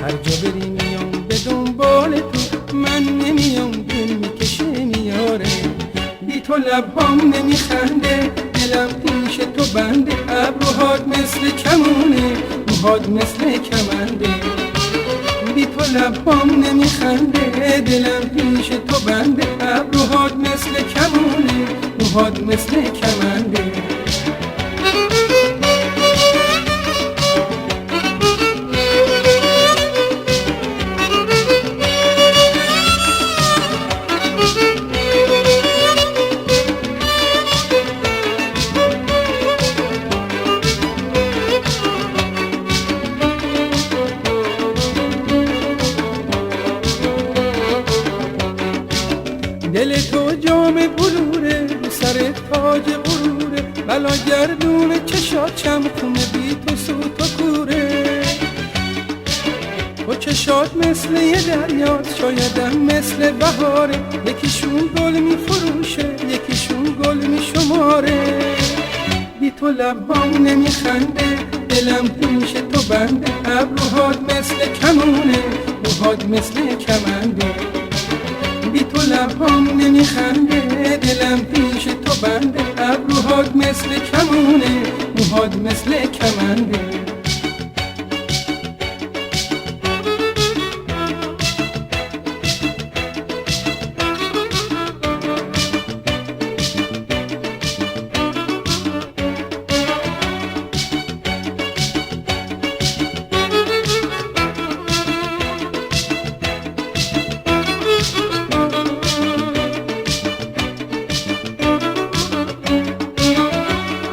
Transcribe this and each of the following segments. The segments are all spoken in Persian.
هر جا بری میام به دنبال تو، من نمیام دل میکشه میاره. بی تو لبهام نمیخنده، دلم پیش تو بنده. ابروهات مثل کمونه، موهات مثل کمنده. بی تو لبهام نمیخنده، دلم پیش تو بنده. ابروهات مثل کمونه، موهات مثل کمنده. دل تو جام بلوره، رو سر تاج غروره. بلا گردون چشات چمخونه، بی تو سوت و کوره. تو چشات مثل یه دریاست، شایدم مثل بهاره. یکیشون گل میفروشه، یکیشون گل میشماره. بی تو لبهام نمیخنده، دلم پیش تو بنده. ابروهات مثل کمونه، موهات مثل کمنده. بی تو لبهام نمیخنده، دلم پیش تو بنده. ابروهات مثل کمونه، موهات مثل کمنده.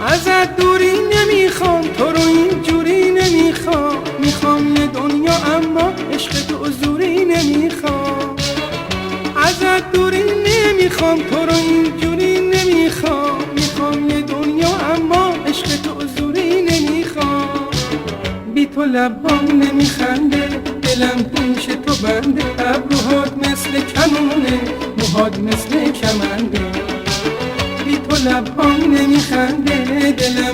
ازت دوری نمیخوام، تو رو اینجوری نمیخوام. میخوام یه دنیا اما عشق تو زوری نمیخوام. ازت دوری نمیخوام، تو رو اینجوری نمیخوام. میخوام یه دنیا اما عشق تو زوری نمیخوام. بی تو لبهام نمیخنده، دلم پیش تو بنده. ابروهات مثل کمونه، موهات مثل کمنده. بی تو لبهام نمیخنده، دلم